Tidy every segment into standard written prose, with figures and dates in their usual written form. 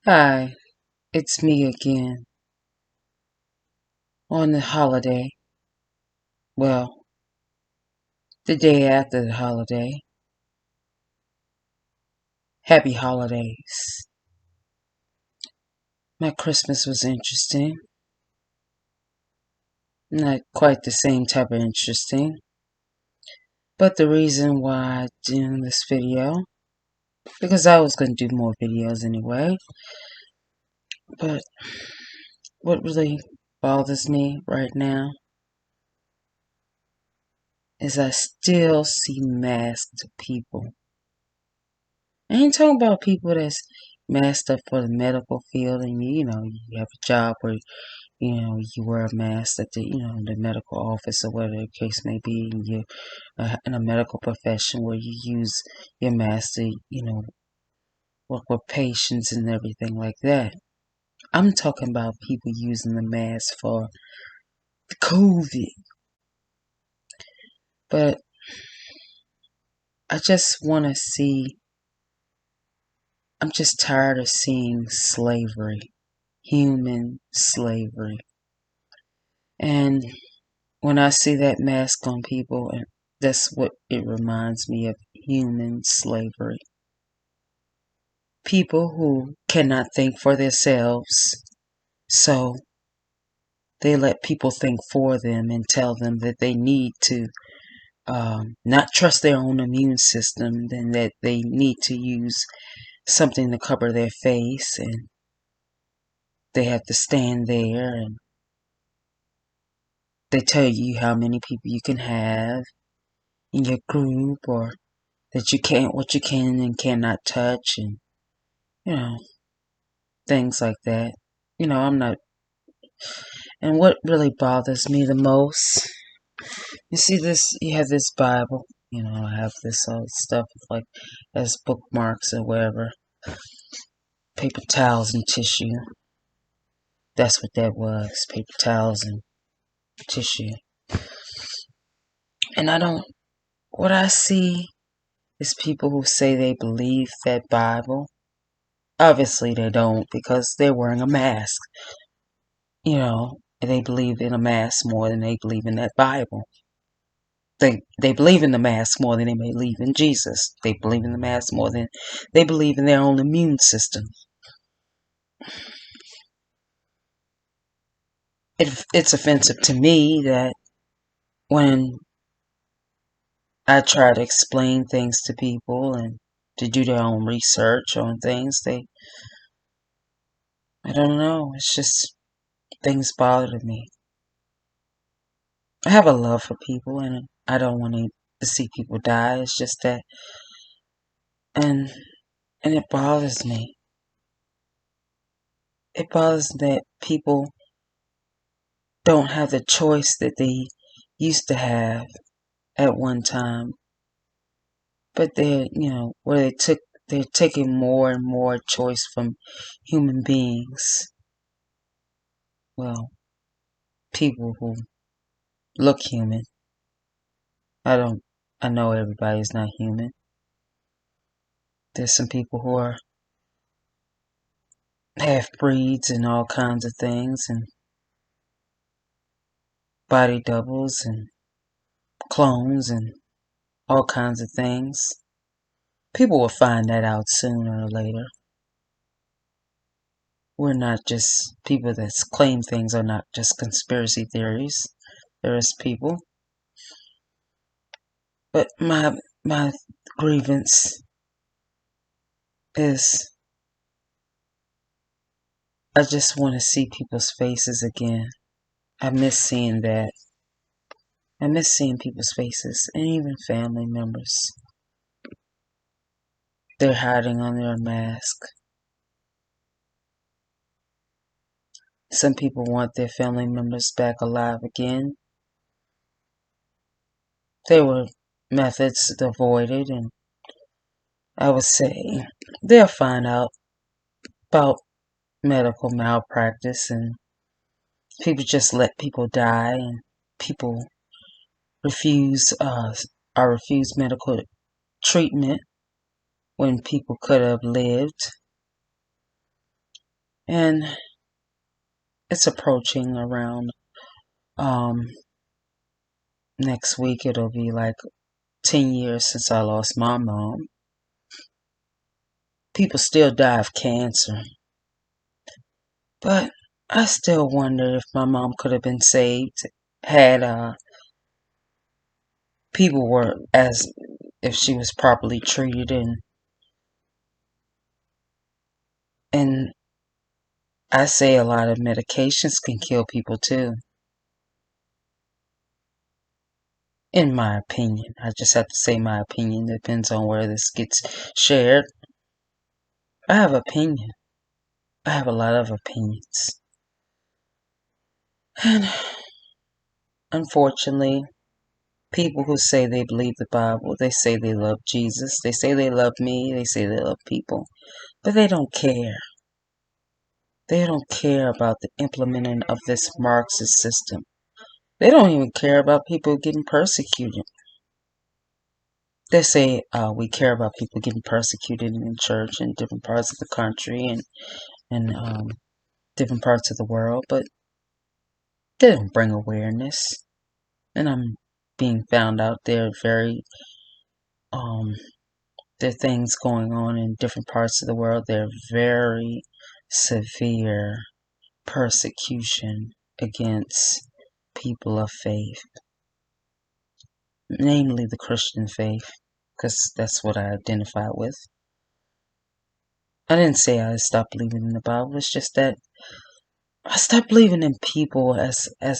Hi, it's me again. On the holiday, well, the day after the holiday. Happy holidays. My Christmas was interesting. Not quite the same type of interesting. But the reason why I'm doing this video, because I was going to do more videos anyway. But what really bothers me right now is I still see masked people. I ain't talking about people that's masked up for the medical field and you have a job where you wear a mask at the medical office or whatever the case may be, and you're in a medical profession where you use your mask to work with patients and everything like that. I'm talking about people using the mask for the COVID. But I just want to see. I'm just tired of seeing slavery, human slavery. And when I see that mask on people, and that's what it reminds me of, human slavery. People who cannot think for themselves, so they let people think for them and tell them that they need to not trust their own immune system, then that they need to use something to cover their face, and they have to stand there and they tell you how many people you can have in your group, or that you can't, what you can and cannot touch, and you know, things like that. I'm not. And what really bothers me the most, you see this, you have this Bible, I have this stuff like as bookmarks or whatever, paper towels and tissue. That's what that was, paper towels and tissue. And what I see is people who say they believe that Bible. Obviously they don't, because they're wearing a mask. And they believe in a mask more than they believe in that Bible. They believe in the mask more than they may believe in Jesus. They believe in the mask more than they believe in their own immune system. It's offensive to me that when I try to explain things to people and to do their own research on things, I don't know, it's just, things bother me. I have a love for people and I don't want to see people die. It's just that, and it bothers me. It bothers me that people don't have the choice that they used to have at one time. But where they're taking more and more choice from human beings. Well, people who look human. I know everybody's not human. There's some people who are half breeds and all kinds of things, and body doubles and clones and all kinds of things. People will find that out sooner or later. We're not just people that claim things are not just conspiracy theories. There is people. But my grievance is I just want to see people's faces again. I miss seeing that. I miss seeing people's faces and even family members. They're hiding under a mask. Some people want their family members back alive again. There were methods avoided, and I would say they'll find out about medical malpractice, and people just let people die, and people refuse are refused medical treatment when people could have lived. And it's approaching around next week. It'll be like 10 years since I lost my mom. People still die of cancer. But I still wonder if my mom could have been saved had people were as if she was properly treated, and I say a lot of medications can kill people too. In my opinion. I just have to say my opinion. Depends on where this gets shared. I have opinion. I have a lot of opinions. And unfortunately, people who say they believe the Bible, they say they love Jesus, they say they love me, they say they love people, but they don't care. They don't care about the implementing of this Marxist system. They don't even care about people getting persecuted. They say we care about people getting persecuted in the church in different parts of the country and different parts of the world, but they don't bring awareness. And I'm being found out there are things going on in different parts of the world. There are very severe persecution against people of faith, namely the Christian faith, because that's what I identify with. I didn't say I stopped believing in the Bible. It's just that I stopped believing in people as if,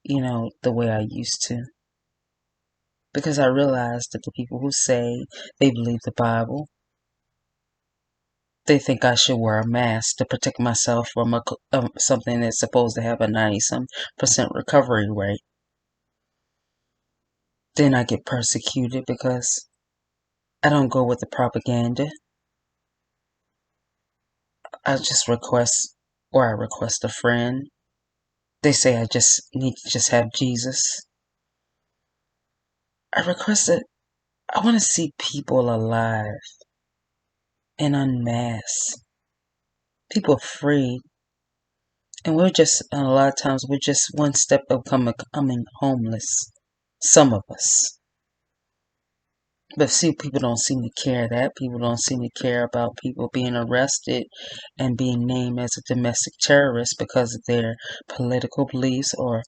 the way I used to. Because I realized that the people who say they believe the Bible, they think I should wear a mask to protect myself from something that's supposed to have a 90-some% recovery rate. Then I get persecuted because I don't go with the propaganda. I just request, or I request a friend. They say I just need to just have Jesus. I requested, I want to see people alive and unmasked. People free. And a lot of times, we're just one step of becoming homeless. Some of us. But see, people don't seem to care that. People don't seem to care about people being arrested and being named as a domestic terrorist because of their political beliefs or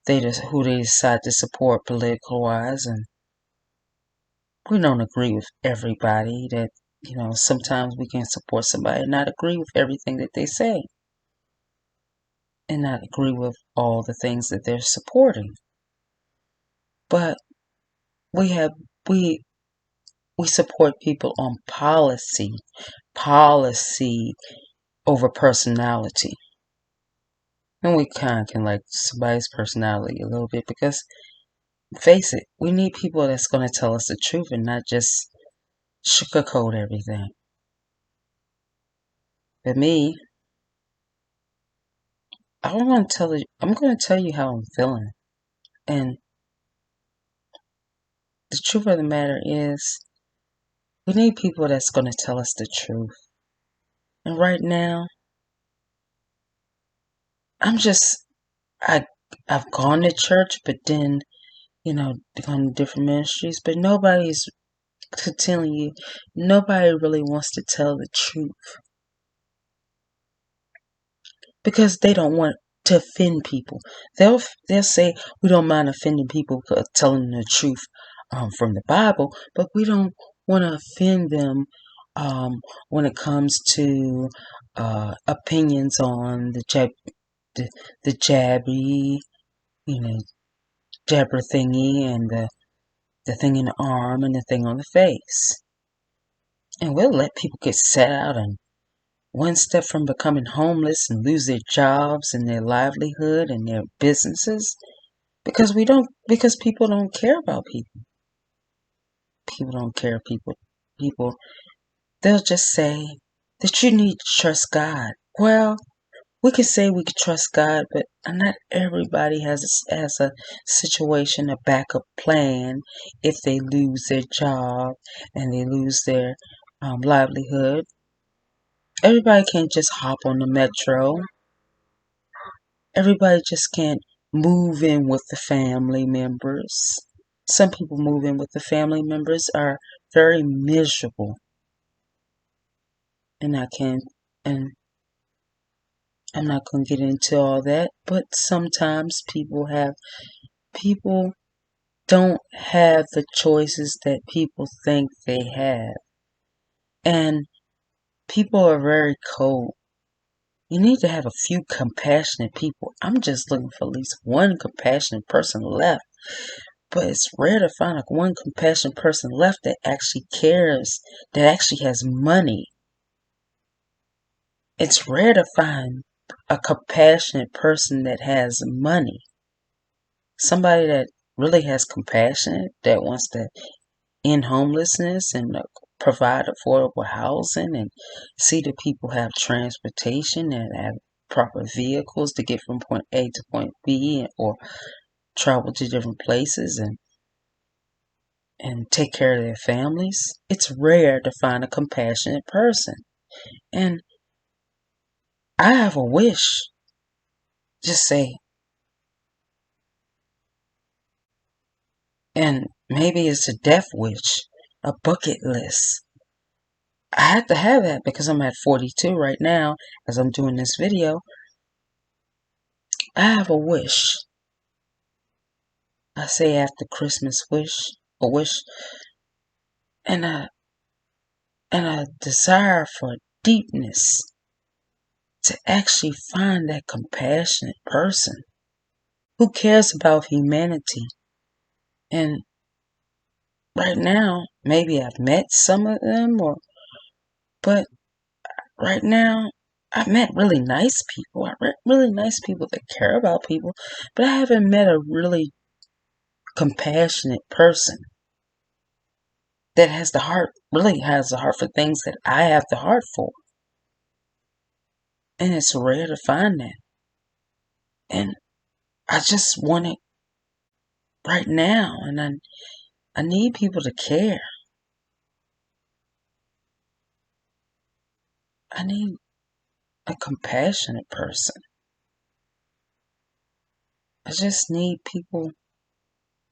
who they decide to support political wise. And we don't agree with everybody that, sometimes we can support somebody and not agree with everything that they say. And not agree with all the things that they're supporting. But we support people on policy over personality. And we kind of can like somebody's personality a little bit because, face it, we need people that's going to tell us the truth and not just sugarcoat everything. But me, I'm going to tell you how I'm feeling. And the truth of the matter is, we need people that's going to tell us the truth. And right now, I've gone to church, but then, gone to different ministries, but nobody's telling you, nobody really wants to tell the truth. Because they don't want to offend people. They'll say, we don't mind offending people for telling the truth from the Bible, but we don't want to offend them when it comes to opinions on the jabby, jabber thingy, and the thing in the arm and the thing on the face. And we'll let people get set out and one step from becoming homeless and lose their jobs and their livelihood and their businesses because people don't care about people. People don't care people they'll just say that you need to trust God. Well, we could say we could trust God, but not everybody has a situation, a backup plan if they lose their job and they lose their livelihood. Everybody can't just hop on the metro. Everybody just can't move in with the family members. Some people move in with the family members are very miserable. And and I'm not going to get into all that, but sometimes people don't have the choices that people think they have. And people are very cold. You need to have a few compassionate people. I'm just looking for at least one compassionate person left. But it's rare to find like one compassionate person left that actually cares, that actually has money. It's rare to find a compassionate person that has money. Somebody that really has compassion, that wants to end homelessness and provide affordable housing and see that people have transportation and have proper vehicles to get from point A to point B or travel to different places and take care of their families. It's rare to find a compassionate person. And I have a wish. Just say, and maybe it's a death wish, a bucket list. I have to have that because I'm at 42 right now as I'm doing this video. I have a wish. I say after Christmas a wish, and a desire for deepness to actually find that compassionate person who cares about humanity. And right now, maybe I've met some of them, but right now, I've met really nice people. I met really nice people that care about people, but I haven't met a really compassionate person that has the heart, really has the heart for things that I have the heart for. And it's rare to find that. And I just want it right now. And I need people to care. I need a compassionate person. I just need people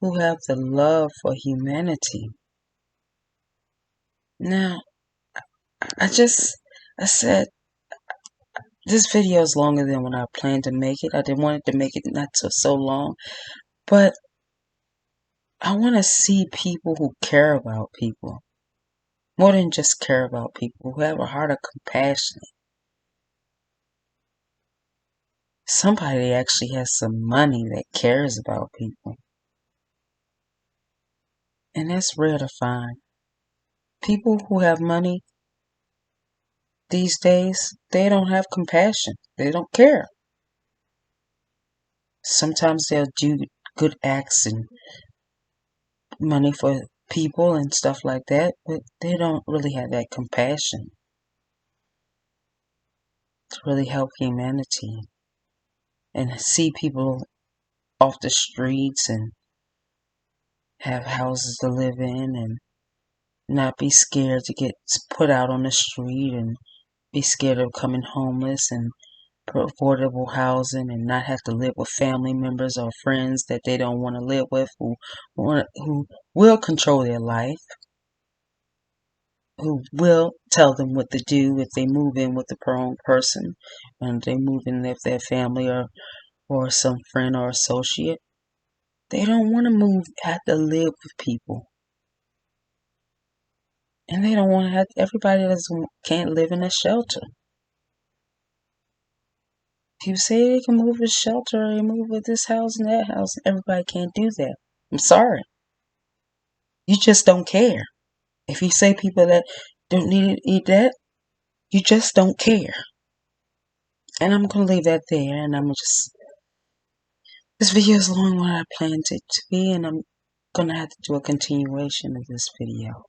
who have the love for humanity. Now, I said, this video is longer than when I planned to make it. I didn't want it to make it not so long. But I want to see people who care about people. More than just care about people, who have a heart of compassion. Somebody actually has some money that cares about people. And that's rare to find. People who have money these days, they don't have compassion. They don't care. Sometimes they'll do good acts and money for people and stuff like that, but they don't really have that compassion to really help humanity and see people off the streets and have houses to live in and not be scared to get put out on the street and be scared of becoming homeless and affordable housing and not have to live with family members or friends that they don't want to live with who will control their life, who will tell them what to do if they move in with the wrong person and they move in with their family or some friend or associate. They don't want to have to live with people. And they don't want to have, everybody can't live in a shelter. People say they can move with shelter, they move with this house and that house. Everybody can't do that. I'm sorry. You just don't care. If you say people that don't need to eat that, you just don't care. And I'm going to leave that there. And this video is long than I planned it to be. And I'm going to have to do a continuation of this video.